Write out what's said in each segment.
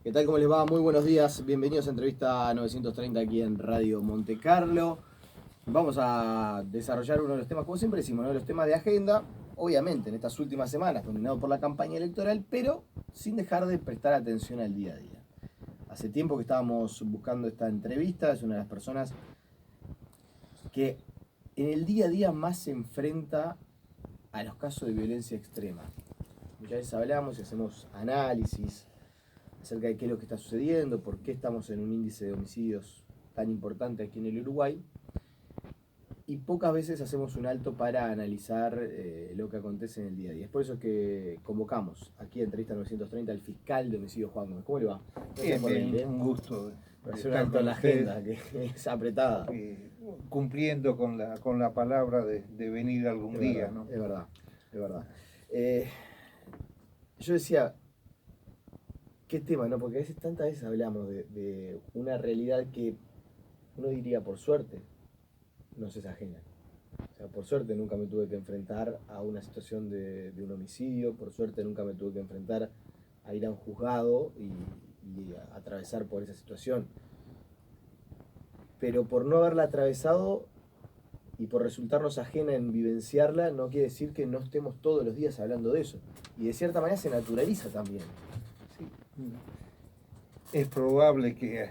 ¿Qué tal? ¿Cómo les va? Muy buenos días. Bienvenidos a Entrevista 930 aquí en Radio Monte Carlo. Vamos a desarrollar uno de los temas, como siempre decimos, uno de los temas de agenda, obviamente en estas últimas semanas, dominado por la campaña electoral, pero sin dejar de prestar atención al día a día. Hace tiempo que estábamos buscando esta entrevista, es una de las personas que en el día a día más se enfrenta a los casos de violencia extrema. Muchas veces hablamos y hacemos análisis acerca de qué es lo que está sucediendo, por qué estamos en un índice de homicidios tan importante aquí en el Uruguay, y pocas veces hacemos un alto para analizar lo que acontece en el día a día. Es por eso que convocamos aquí a Entrevista 930 al fiscal de homicidios Juan Gómez. ¿Cómo le va? Bien, bien, un gusto Por de hacer un estar alto en con la usted, agenda, que es apretada. cumpliendo con la palabra de venir algún Es día, verdad, ¿no? es verdad, es verdad. Yo decía, ¿qué tema, no? Porque a veces, tantas veces hablamos de una realidad que uno diría, por suerte, no se es ajena. O sea, por suerte nunca me tuve que enfrentar a una situación de un homicidio, por suerte nunca me tuve que enfrentar a ir a un juzgado y a atravesar por esa situación. Pero por no haberla atravesado y por resultarnos ajena en vivenciarla, no quiere decir que no estemos todos los días hablando de eso. Y de cierta manera se naturaliza también. Sí. Es probable que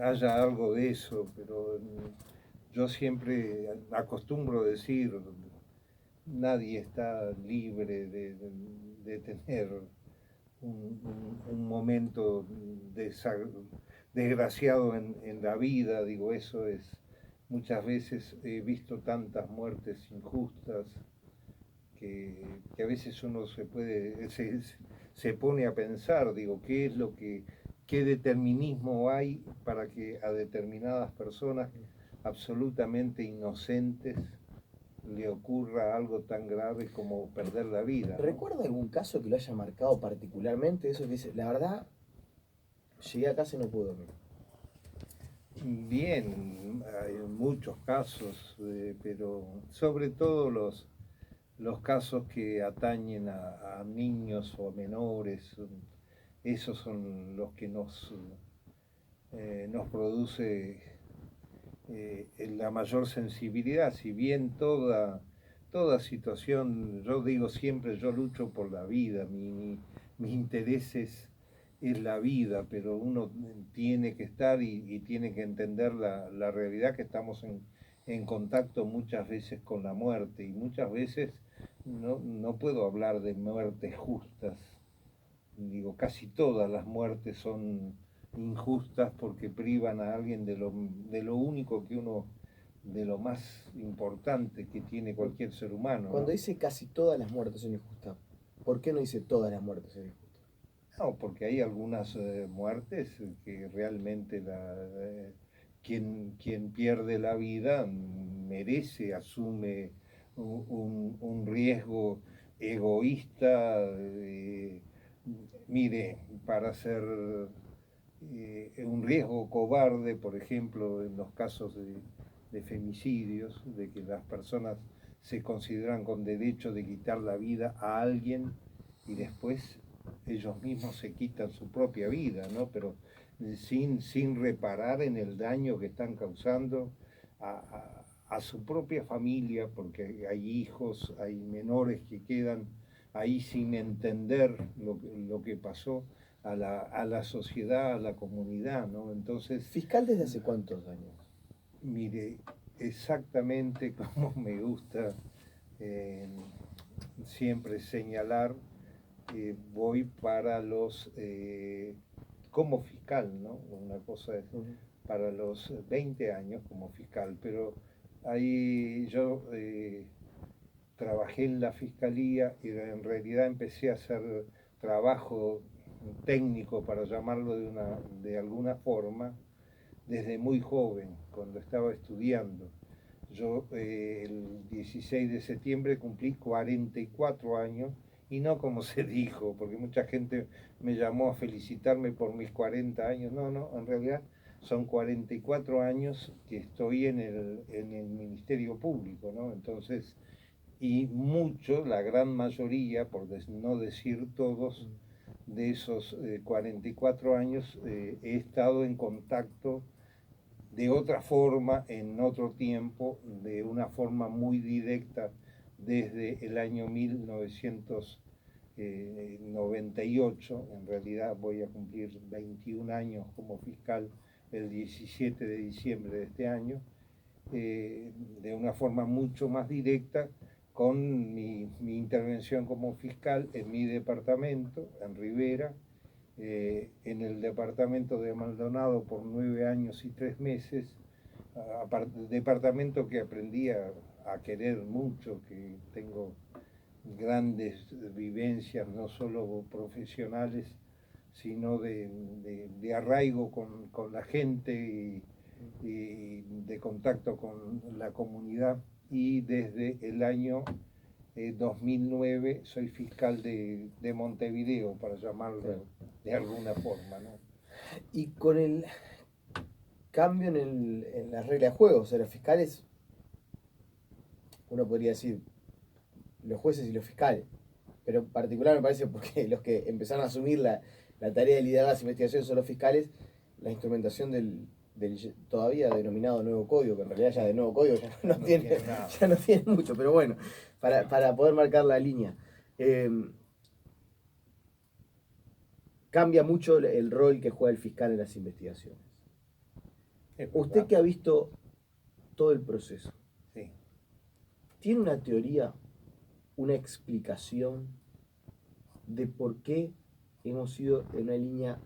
haya algo de eso, pero yo siempre acostumbro decir, nadie está libre de tener un momento desgraciado en la vida. Digo, eso es, muchas veces he visto tantas muertes injustas que a veces uno se pone a pensar, digo, qué determinismo hay para que a determinadas personas absolutamente inocentes le ocurra algo tan grave como perder la vida, ¿no? ¿Recuerda algún caso que lo haya marcado particularmente? Eso que dice, la verdad, llegué a casa y no pude dormir. Bien, hay muchos casos, pero sobre todo los casos que atañen a niños o a menores, esos son los que nos produce la mayor sensibilidad. Si bien toda situación, yo digo siempre, yo lucho por la vida, mi interés es la vida, pero uno tiene que estar y tiene que entender la realidad, que estamos en contacto muchas veces con la muerte, y muchas veces no puedo hablar de muertes justas. Digo, casi todas las muertes son injustas porque privan a alguien de lo único que uno, de lo más importante que tiene cualquier ser humano, ¿no? Cuando dice casi todas las muertes son injustas, ¿por qué no dice todas las muertes son injustas? No, porque hay algunas muertes que realmente quien pierde la vida merece, asume un riesgo egoísta. Mire, para ser un riesgo cobarde, por ejemplo, en los casos de femicidios, de que las personas se consideran con derecho de quitar la vida a alguien y después ellos mismos se quitan su propia vida, ¿no? Pero sin reparar en el daño que están causando a su propia familia, porque hay hijos, hay menores que quedan ahí sin entender lo que pasó a la sociedad, a la comunidad, ¿no? Entonces, ¿Fiscal desde hace cuántos años? mire, exactamente como me gusta eh, siempre señalar, voy para como fiscal, ¿no? Una cosa es para los 20 años como fiscal, pero ahí yo trabajé en la fiscalía y en realidad empecé a hacer trabajo técnico, para llamarlo de alguna forma, desde muy joven, cuando estaba estudiando. Yo el 16 de septiembre cumplí 44 años, y no como se dijo, porque mucha gente me llamó a felicitarme por mis 40 años. No, no, en realidad son 44 años que estoy en el Ministerio Público, ¿no? Entonces, y muchos, la gran mayoría, por no decir todos, de esos 44 años he estado en contacto de otra forma, en otro tiempo, de una forma muy directa desde el año 1998. En realidad voy a cumplir 21 años como fiscal el 17 de diciembre de este año, de una forma mucho más directa con mi intervención como fiscal en mi departamento, en Rivera, en el departamento de Maldonado por 9 años y 3 meses, departamento que aprendí a querer mucho, que tengo grandes vivencias, no solo profesionales, sino de arraigo con la gente y de contacto con la comunidad. Y desde el año 2009 soy fiscal de Montevideo, para llamarlo de alguna forma, ¿no? Y con el cambio en las reglas de juego, o sea, los fiscales, uno podría decir, los jueces y los fiscales, pero en particular me parece porque los que empezaron a asumir la tarea de liderar las investigaciones son los fiscales, la instrumentación del todavía denominado nuevo código, que en realidad ya de nuevo código ya no tiene mucho, pero bueno, para poder marcar la línea. Cambia mucho el rol que juega el fiscal en las investigaciones. Usted que ha visto todo el proceso, sí, ¿tiene una teoría, una explicación de por qué hemos ido en una línea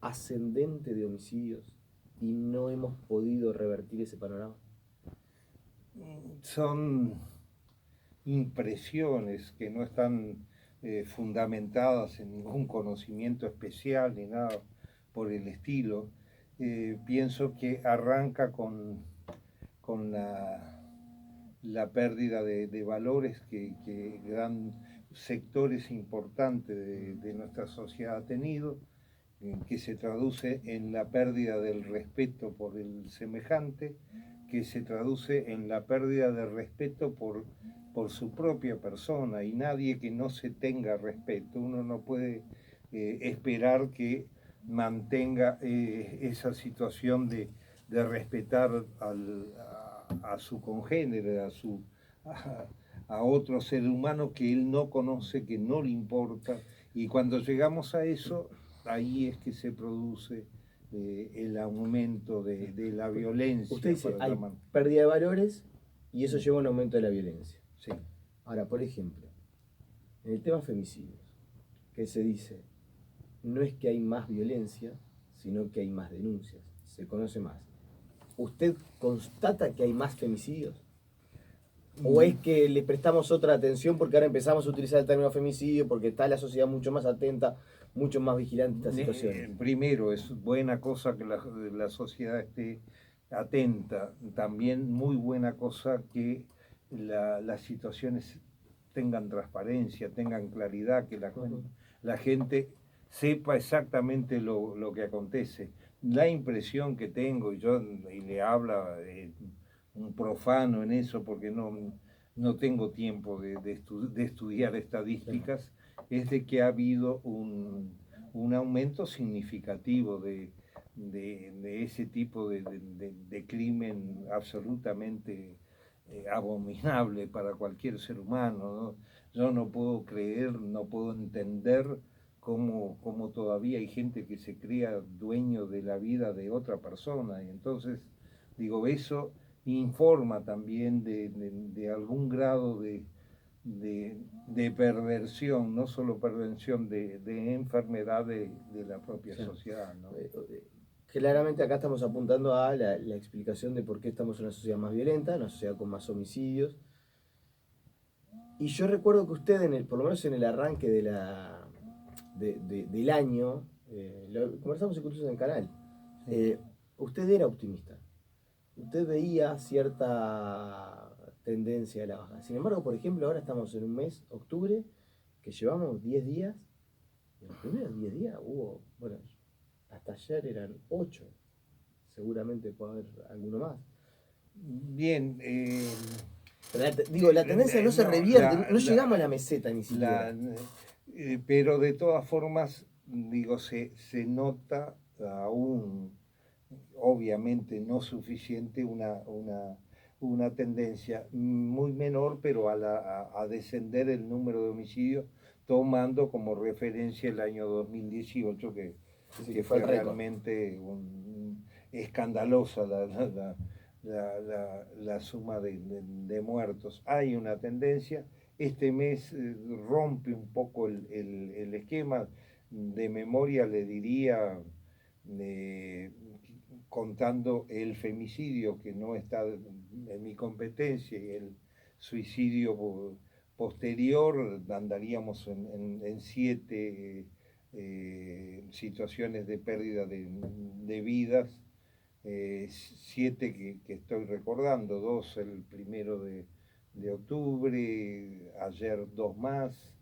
ascendente de homicidios y no hemos podido revertir ese panorama? Son impresiones que no están fundamentadas en ningún conocimiento especial ni nada por el estilo. Pienso que arranca con la pérdida de valores que gran sectores importantes de nuestra sociedad ha tenido, que se traduce en la pérdida del respeto por el semejante, que se traduce en la pérdida de respeto por su propia persona, y nadie que no se tenga respeto. Uno no puede esperar que mantenga esa situación de respetar a su congénere, a otro ser humano que él no conoce, que no le importa. Y cuando llegamos a eso, ahí es que se produce el aumento de la violencia. Usted dice, hay pérdida de valores y eso lleva a un aumento de la violencia. Sí. Ahora, por ejemplo, en el tema femicidios, que se dice, no es que hay más violencia, sino que hay más denuncias, se conoce más. ¿Usted constata que hay más femicidios? ¿O es que le prestamos otra atención porque ahora empezamos a utilizar el término femicidio porque está la sociedad mucho más atenta, mucho más vigilante a estas situaciones? Primero, es buena cosa que la sociedad esté atenta. También muy buena cosa que las situaciones tengan transparencia, tengan claridad, que la gente sepa exactamente lo que acontece. La impresión que tengo, y le habla un profano en eso porque no tengo tiempo de estudiar estadísticas, es de que ha habido un aumento significativo de ese tipo de crimen absolutamente abominable para cualquier ser humano, ¿no? Yo no puedo creer, no puedo entender cómo todavía hay gente que se crea dueño de la vida de otra persona. Y entonces, digo, eso informa también de algún grado de perversión, no solo perversión, de enfermedad de la propia sociedad, ¿no? Claramente acá estamos apuntando a la explicación de por qué estamos en una sociedad más violenta, una sociedad con más homicidios. Y yo recuerdo que usted, por lo menos en el arranque del año, lo conversamos incluso en el canal, usted era optimista. Usted veía cierta tendencia a la baja. Sin embargo, por ejemplo, ahora estamos en un mes, octubre, que llevamos 10 días. En los primeros 10 días hubo, bueno, hasta ayer eran 8. Seguramente puede haber alguno más. Bien. La tendencia no se revierte, no llegamos a la meseta ni siquiera. pero de todas formas, digo, se nota aún, obviamente no suficiente, una tendencia muy menor, pero a descender el número de homicidios, tomando como referencia el año 2018, que fue realmente escandalosa la suma de muertos. Hay una tendencia. Este mes rompe un poco el esquema. De memoria le diría, eh, contando el femicidio, que no está en mi competencia, y el suicidio posterior, andaríamos en 7 situaciones de pérdida de vidas. 7 que estoy recordando, 2 el 1 de octubre, ayer 2 más,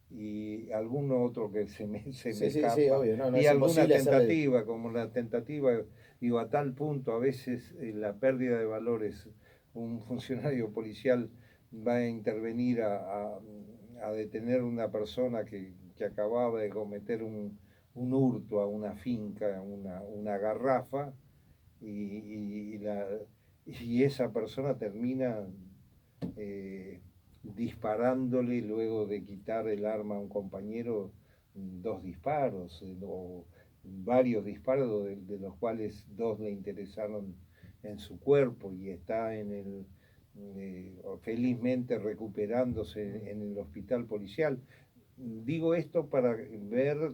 y alguno otro que se me escapa, sí, obvio, no y es alguna imposible hacerle... tentativa, como la tentativa, digo, a tal punto a veces la pérdida de valores, un funcionario policial va a intervenir a detener una persona que acababa de cometer un hurto a una finca, una garrafa, y, y esa persona termina disparándole, luego de quitar el arma a un compañero, 2 disparos, o varios disparos, de los cuales 2 le interesaron en su cuerpo, y está felizmente recuperándose en el hospital policial. Digo esto para ver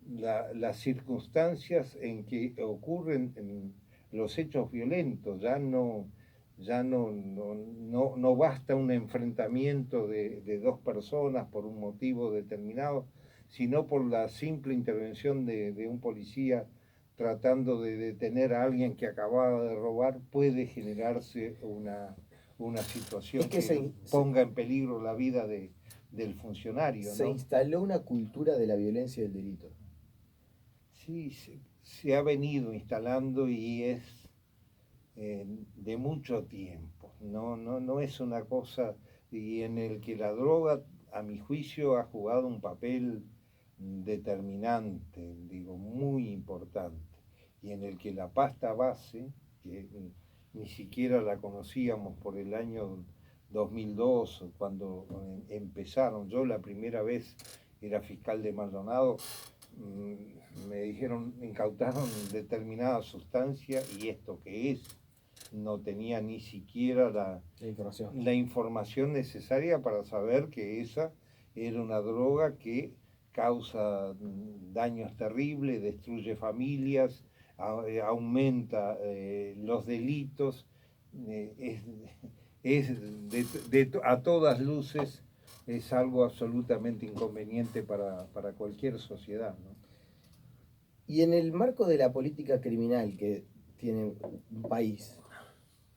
las circunstancias en que ocurren los hechos violentos. Ya no basta un enfrentamiento de 2 personas por un motivo determinado, sino por la simple intervención de un policía tratando de detener a alguien que acababa de robar, puede generarse una situación que ponga en peligro la vida del funcionario, ¿no? Se instaló una cultura de la violencia y del delito. Sí, se ha venido instalando, y es de mucho tiempo. No es una cosa, y en el que la droga, a mi juicio, ha jugado un papel determinante, digo, muy importante, y en el que la pasta base, que ni siquiera la conocíamos por el año 2002, cuando empezaron. Yo la primera vez era fiscal de Maldonado, me dijeron, incautaron determinada sustancia, y esto que es, no tenía ni siquiera la información necesaria para saber que esa era una droga que causa daños terribles, destruye familias, aumenta los delitos, a todas luces es algo absolutamente inconveniente para cualquier sociedad, ¿no? Y en el marco de la política criminal que tiene un país,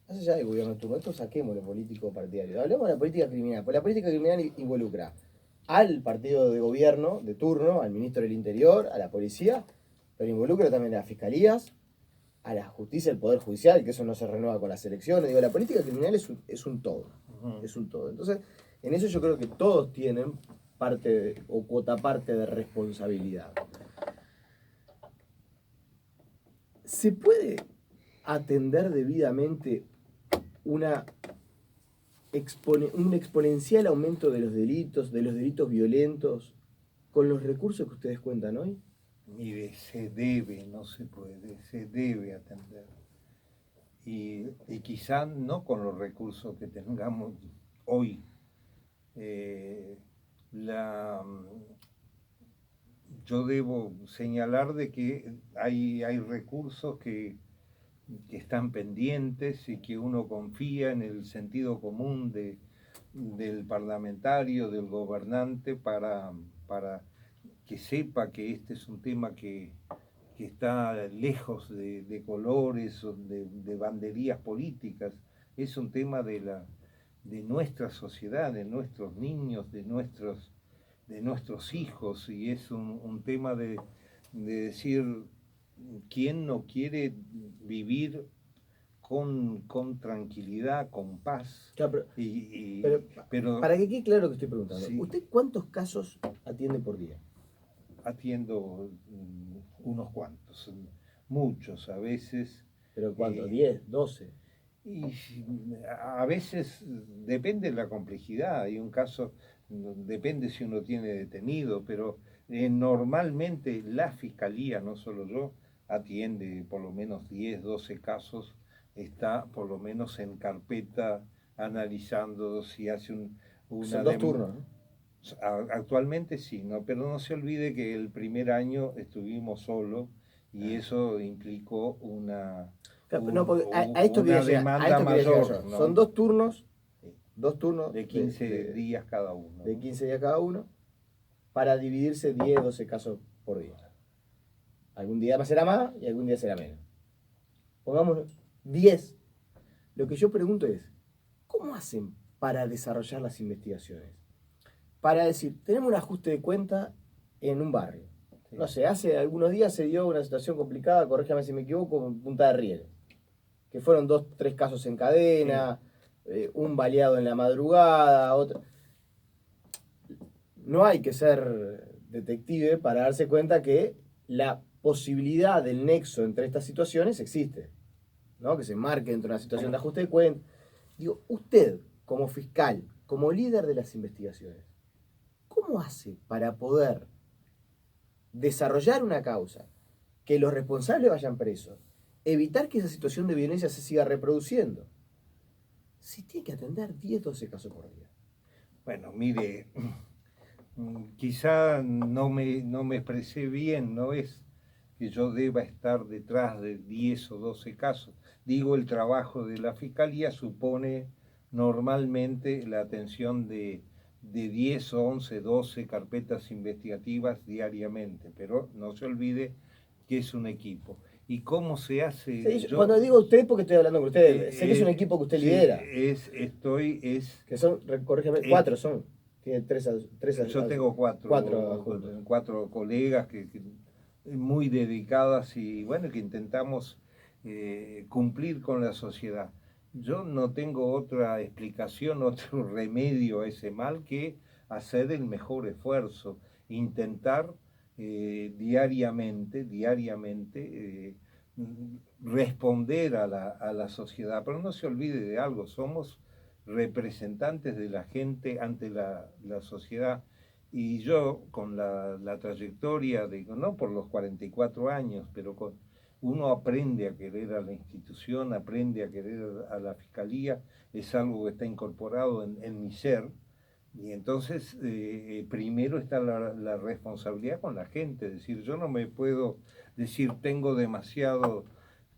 más allá del gobierno turno, esto saquemos lo político partidario, hablemos de la política criminal, porque la política criminal involucra al partido de gobierno de turno, al ministro del Interior, a la policía, pero involucra también a las fiscalías, a la justicia, al poder judicial, que eso no se renueva con las elecciones. Digo, la política criminal es un todo, es un todo. Entonces, en eso yo creo que todos tienen parte o cuota parte de responsabilidad. ¿Se puede atender debidamente un exponencial aumento de los delitos violentos, con los recursos que ustedes cuentan hoy? Mire, se debe, no se puede, se debe atender. Y quizá no con los recursos que tengamos hoy. Yo debo señalar de que hay recursos que están pendientes, y que uno confía en el sentido común del parlamentario, del gobernante, para que sepa que este es un tema que está lejos de colores o de banderías políticas. Es un tema de nuestra sociedad, de nuestros niños, de nuestros hijos, y es un tema de decir, ¿quién no quiere vivir con tranquilidad, con paz. Claro, Pero para que quede claro que estoy preguntando, sí, ¿usted cuántos casos atiende por día? atiendo unos cuantos, muchos a veces. ¿Pero cuánto? eh, ¿10? ¿12? Y a veces depende de la complejidad. Hay un caso, depende si uno tiene detenido, pero normalmente la fiscalía, no solo yo, atiende por lo menos 10 12 casos, está por lo menos en carpeta analizando si hace Son una dos turnos, ¿no? Actualmente sí, ¿no? Pero no se olvide que el primer año estuvimos solos y eso implicó No, porque a esto quería una llegar, a demanda esto quería llegar mayor, yo. Son ¿no? Sí, dos turnos de 15 días cada uno, de ¿no? 15 días cada uno, para dividirse 10, 12 casos por día. Algún día será más y algún día será menos. Pongamos 10. Lo que yo pregunto es, ¿cómo hacen para desarrollar las investigaciones? Para decir, tenemos un ajuste de cuenta en un barrio. Sí. No sé, hace algunos días se dio una situación complicada, corríjame si me equivoco, en Punta de Rieles, que fueron 2, 3 casos en cadena, un baleado en la madrugada, otro. No hay que ser detective para darse cuenta que la posibilidad del nexo entre estas situaciones existe, ¿no? Que se marque dentro de una situación de ajuste de cuenta. Digo, usted, como fiscal, como líder de las investigaciones, ¿cómo hace para poder desarrollar una causa, que los responsables vayan presos, evitar que esa situación de violencia se siga reproduciendo? Si tiene que atender 10, 12 casos por día. Bueno, mire, quizá no me expresé bien, no es que yo deba estar detrás de 10 o 12 casos. Digo, el trabajo de la Fiscalía supone normalmente la atención de 10, 11, 12 carpetas investigativas diariamente, pero no se olvide que es un equipo. ¿Y cómo se hace? Sí, cuando digo usted, porque estoy hablando con usted, sé que es un equipo que usted Sí, lidera. es Que son, corrígeme, 4 son. Tiene 3 yo tengo adjuntos. cuatro colegas que muy dedicadas y bueno, que intentamos cumplir con la sociedad. Yo no tengo otra explicación, otro remedio a ese mal que hacer el mejor esfuerzo, intentar diariamente responder a la sociedad. Pero no se olvide de algo, somos representantes de la gente ante la sociedad. Y yo, con la trayectoria, no por los 44 años, pero uno aprende a querer a la institución, aprende a querer a la fiscalía, es algo que está incorporado en mi ser. Y entonces, primero está la responsabilidad con la gente, es decir, yo no me puedo decir, tengo demasiados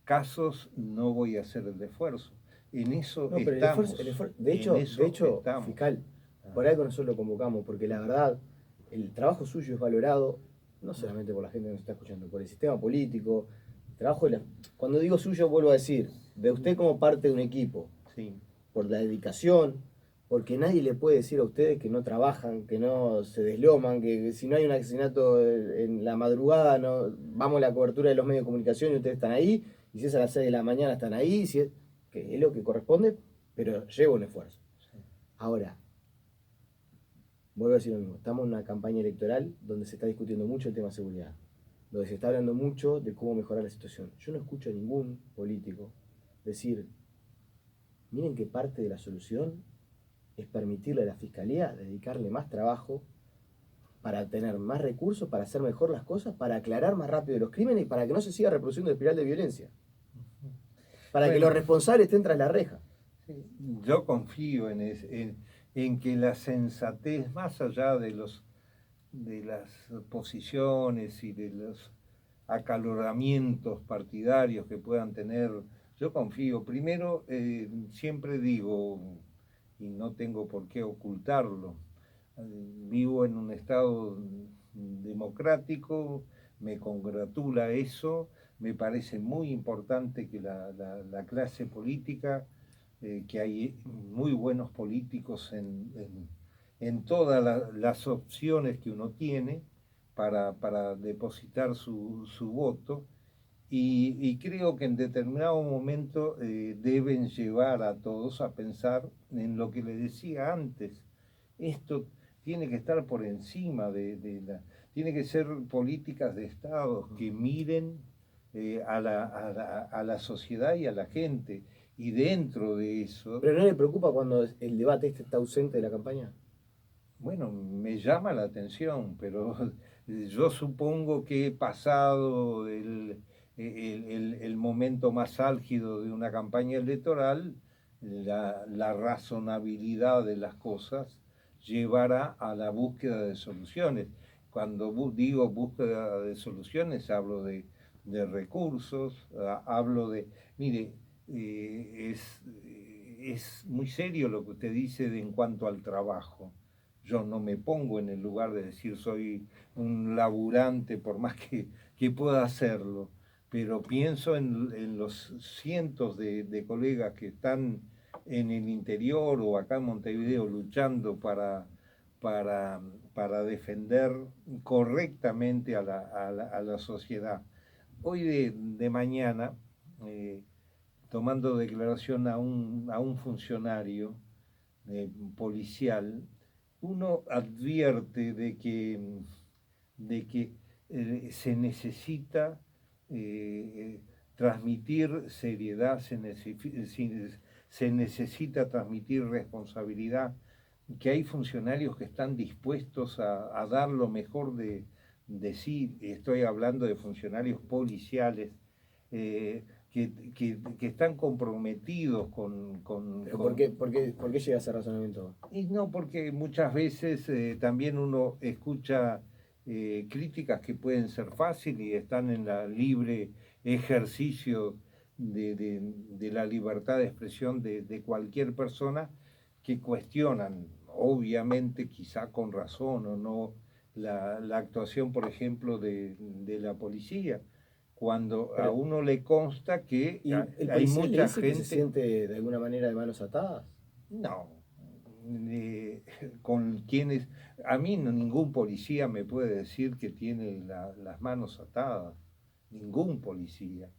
casos, no voy a hacer el esfuerzo. En eso No, pero estamos. de En eso hecho, estamos. fiscal, por algo nosotros lo convocamos, porque la verdad, el trabajo suyo es valorado, no solamente por la gente que nos está escuchando, por el sistema político, el trabajo cuando digo suyo, vuelvo a decir, de usted como parte de un equipo, Sí. por la dedicación, porque nadie le puede decir a ustedes que no trabajan, que no se desloman, que si no hay un asesinato en la madrugada, no vamos a la cobertura de los medios de comunicación y ustedes están ahí, y si es a las 6 de la mañana están ahí, si es, que es lo que corresponde, pero lleva un esfuerzo. Sí. Ahora, vuelvo a decir lo mismo, estamos en una campaña electoral donde se está discutiendo mucho el tema de seguridad, donde se está hablando mucho de cómo mejorar la situación. Yo no escucho a ningún político decir, miren que parte de la solución es permitirle a la Fiscalía dedicarle más trabajo para tener más recursos, para hacer mejor las cosas, para aclarar más rápido los crímenes y para que no se siga reproduciendo el espiral de violencia. Para que los responsables estén tras la reja. Sí, yo confío en que la sensatez, más allá de las posiciones y de los acaloramientos partidarios que puedan tener, yo confío. Primero, siempre digo, y no tengo por qué ocultarlo, vivo en un estado democrático, me congratula eso, me parece muy importante que la clase política, que hay muy buenos políticos en todas las opciones que uno tiene para depositar su voto, Y creo que en determinado momento deben llevar a todos a pensar en lo que les decía antes. Esto tiene que estar por encima tiene que ser políticas de Estado que miren a la sociedad y a la gente. Y dentro de eso, ¿Pero no le preocupa cuando el debate está ausente de la campaña? bueno, me llama la atención, pero yo supongo que he pasado el momento más álgido de una campaña electoral, la razonabilidad de las cosas llevará a la búsqueda de soluciones. Cuando digo búsqueda de soluciones, hablo de recursos, hablo mire, es muy serio lo que usted dice en cuanto al trabajo. Yo no me pongo en el lugar de decir soy un laburante, por más que pueda hacerlo, pero pienso en los cientos de colegas que están en el interior o acá en Montevideo luchando para, para defender correctamente a la sociedad. Hoy de mañana, tomando declaración a un funcionario policial, uno advierte de que se necesita transmitir seriedad, se necesita transmitir responsabilidad, que hay funcionarios que están dispuestos a dar lo mejor de sí. Estoy hablando de funcionarios policiales que están comprometidos ¿Pero por qué llega a ese razonamiento? y no, porque muchas veces también uno escucha críticas que pueden ser fáciles y están en la libre ejercicio de la libertad de expresión de cualquier persona, que cuestionan, obviamente, quizá con razón o no, la actuación, por ejemplo, de la policía, cuando a Pero, uno le consta que ¿y el hay policía le mucha dice que se gente. siente de alguna manera de manos atadas? No, con quienes, a mí ningún policía me puede decir que tiene las manos atadas, ningún policía.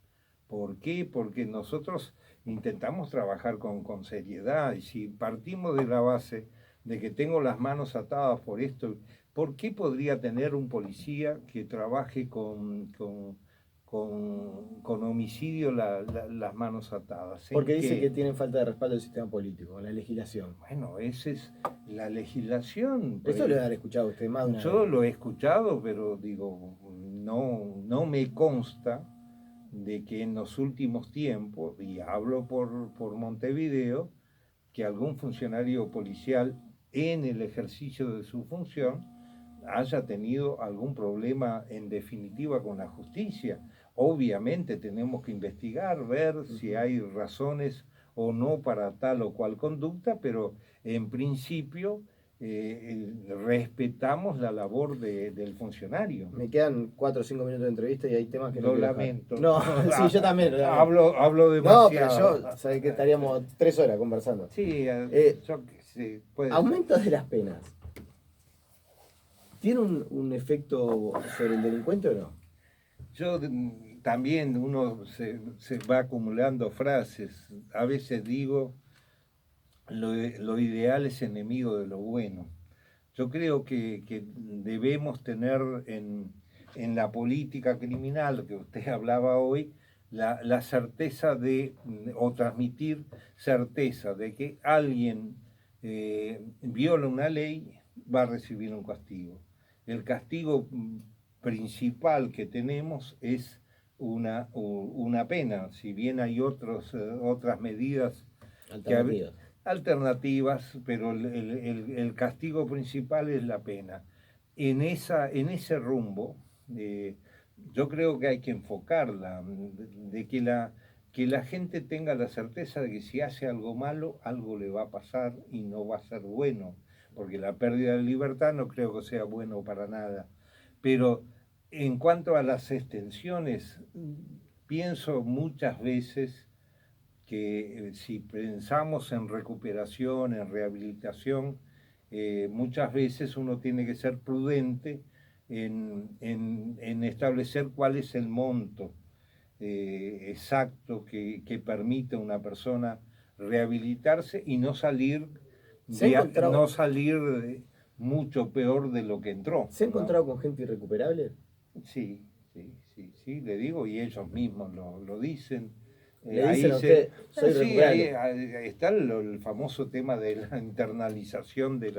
¿Por qué? Porque nosotros intentamos trabajar con seriedad, y si partimos de la base de que tengo las manos atadas por esto, ¿por qué podría tener un policía que trabaje con homicidio las manos atadas? Porque ¿En dice que qué? tienen falta de respaldo del sistema político, la legislación. Bueno, esa es la legislación. Eso lo debe haber escuchado usted más de una Yo vez. lo he escuchado, pero digo, no me consta de que en los últimos tiempos, y hablo por Montevideo, que algún funcionario policial en el ejercicio de su función haya tenido algún problema en definitiva con la justicia. Obviamente tenemos que investigar, ver si hay razones o no para tal o cual conducta, pero en principio respetamos la labor del funcionario. Me quedan 4 o 5 minutos de entrevista y hay temas que no Lo quiero dejar. lamento. No, sí, yo también. Hablo No, pero demasiado. yo, sabés que estaríamos 3 horas conversando. Sí, Eh, yo qué sé, puede ser. Aumento de las penas. ¿Tiene un efecto sobre el delincuente o no? Yo también uno se va acumulando frases. A veces digo, lo ideal es enemigo de lo bueno. Yo creo que debemos tener en la política criminal que usted hablaba hoy, la certeza o transmitir certeza de que alguien viola una ley, va a recibir un castigo. El castigo principal que tenemos es una pena, si bien hay otras medidas Alternativas. alternativas, pero el castigo principal es la pena. En ese rumbo, yo creo que hay que enfocarla, de que la gente tenga la certeza de que si hace algo malo, algo le va a pasar y no va a ser bueno, porque la pérdida de libertad no creo que sea bueno para nada. Pero en cuanto a las extensiones, pienso muchas veces que si pensamos en recuperación, en rehabilitación, muchas veces uno tiene que ser prudente en establecer cuál es el monto. exacto que permite a una persona rehabilitarse y no salir, no salir mucho peor de lo que entró. ¿Se ha ¿no? encontrado con gente irrecuperable? Sí, sí, le digo, y ellos mismos lo dicen. Le dicen a usted, soy Sí, irrecuperable. ahí está el famoso tema de la internalización de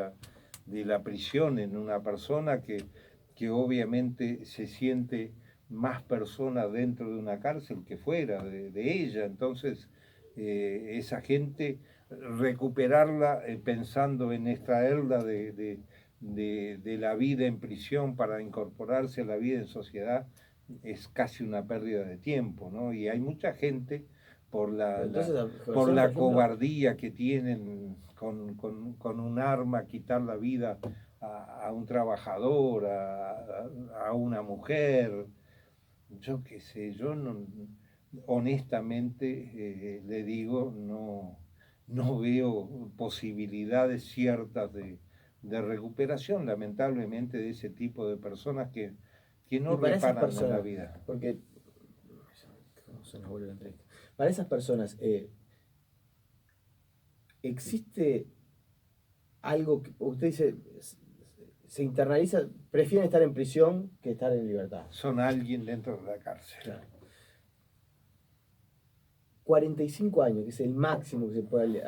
la prisión en una persona que obviamente se siente más persona dentro de una cárcel que fuera de ella. Entonces, esa gente, recuperarla pensando en extraerla de la vida en prisión para incorporarse a la vida en sociedad, es casi una pérdida de tiempo, ¿no? Y hay mucha gente por Entonces, por por la ejemplo, cobardía que tienen con un arma quitar la vida a un trabajador, a una mujer, yo qué sé, yo no, honestamente le digo, no veo posibilidades ciertas de recuperación, lamentablemente, de ese tipo de personas que y no para esas reparan en la personas, vida. porque ¿cómo se nos vuelve la entrevista? Para esas personas, ¿existe algo que usted dice, se internaliza, prefieren estar en prisión que estar en libertad? Son alguien dentro de la cárcel. Claro. 45 años, que es el máximo que se puede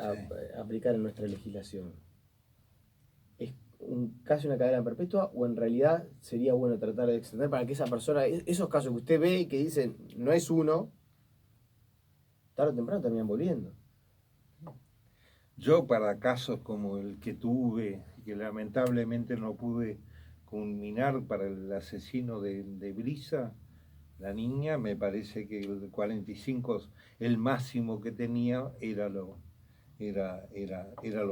aplicar en nuestra legislación. ¿Es casi una cadena perpetua o en realidad sería bueno tratar de extender para que esa persona, esos casos que usted ve y que dicen no es uno, tarde o temprano terminan volviendo? Yo para casos como el que tuve, que lamentablemente no pude culminar para el asesino de Brisa, la niña, me parece que el 45, el máximo que tenía era lo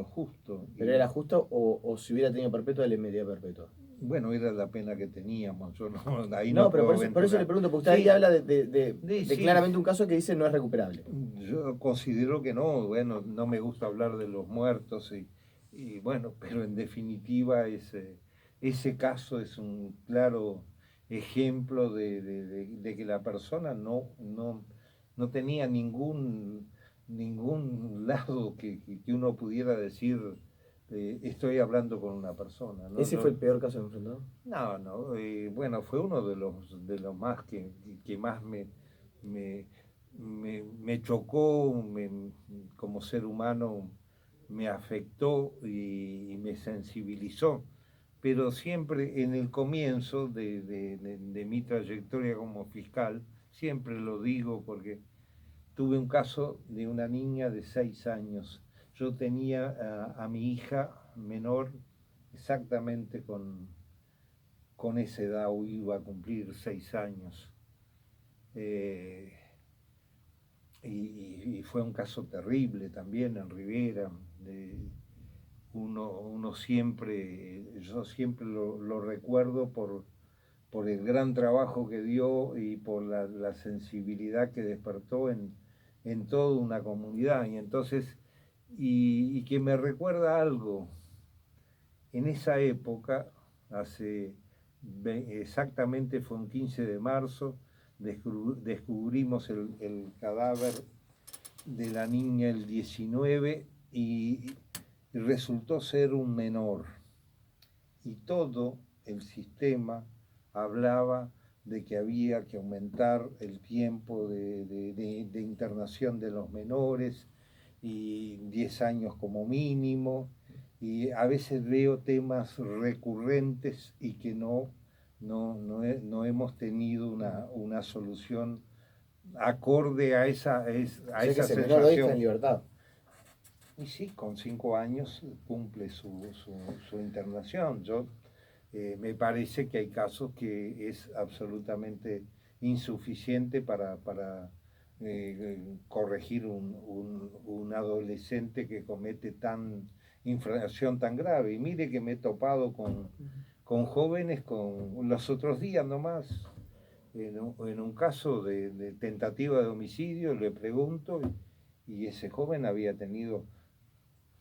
justo. ¿Pero era justo o si hubiera tenido perpetua le metía perpetua? Bueno, era la pena que teníamos, yo no, ahí No, no pero puedo por eso le aventurar. pregunto, porque usted ahí Sí, habla de sí, claramente un caso que dice no es recuperable. yo considero que no, bueno, no me gusta hablar de los muertos y bueno, pero en definitiva ese caso es un claro ejemplo de que la persona no tenía ningún lado que uno pudiera decir estoy hablando con una persona, ¿no? ¿Ese fue el peor caso enfrentado? No, bueno, fue uno de los más que más me, me chocó, como ser humano, me afectó y me sensibilizó. Pero siempre en el comienzo de mi trayectoria como fiscal, siempre lo digo porque tuve un caso de una niña de 6 años. Yo tenía a mi hija menor exactamente con esa edad, iba a cumplir 6 años. Eh, y fue un caso terrible también en Rivera. Uno siempre, yo siempre lo recuerdo por el gran trabajo que dio y por la sensibilidad que despertó en toda una comunidad. Y entonces, y que me recuerda algo, en esa época, exactamente fue un 15 de marzo, descubrimos el cadáver de la niña el 19 y resultó ser un menor. Y todo el sistema hablaba de que había que aumentar el tiempo de internación de los menores y 10 años como mínimo. Y a veces veo temas recurrentes y que no hemos tenido una solución acorde a esa O sea que ese menor hoy está en sensación. libertad. Y sí, con 5 años cumple su internación. Me parece que hay casos que es absolutamente insuficiente para corregir un adolescente que comete infracción tan grave. Y mire que me he topado con jóvenes, con los otros días nomás, en un caso de tentativa de homicidio, le pregunto, y ese joven había tenido,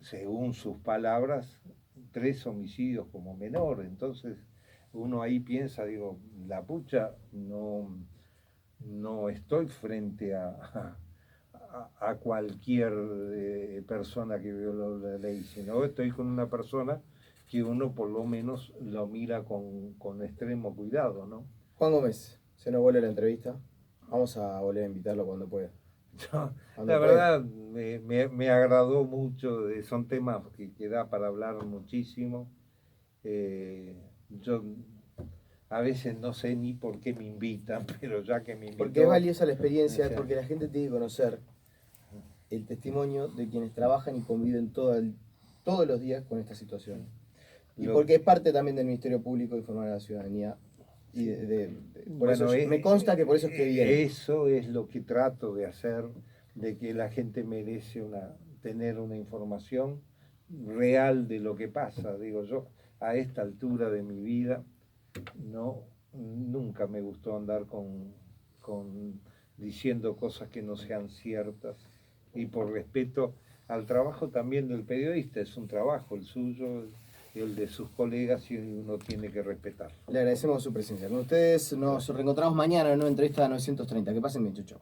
según sus palabras, 3 homicidios como menor. Entonces uno ahí piensa, digo, la pucha, no estoy frente a cualquier persona que violó la ley, sino estoy con una persona que uno por lo menos lo mira con extremo cuidado, ¿no? Juan Gómez, se nos vuelve la entrevista. Vamos a volver a invitarlo cuando pueda. No, Cuando la pueda. verdad me agradó mucho, son temas que da para hablar muchísimo. Yo a veces no sé ni por qué me invitan, pero ya que me invitó... Porque es valiosa la experiencia, o sea, porque la gente tiene que conocer el testimonio de quienes trabajan y conviven todos los días con esta situación. Y lo- porque es parte también del Ministerio Público informar a la ciudadanía. Y por bueno, eso me consta que por eso es que viene. eso es lo que trato de hacer, de que la gente merece tener una información real de lo que pasa. Digo yo, a esta altura de mi vida, no, nunca me gustó andar con diciendo cosas que no sean ciertas. Y por respeto al trabajo también del periodista, es un trabajo, el suyo, el de sus colegas, y uno tiene que respetarlo. Le agradecemos su presencia. Con ustedes nos reencontramos mañana en una entrevista a 930. Que pasen bien, chucho.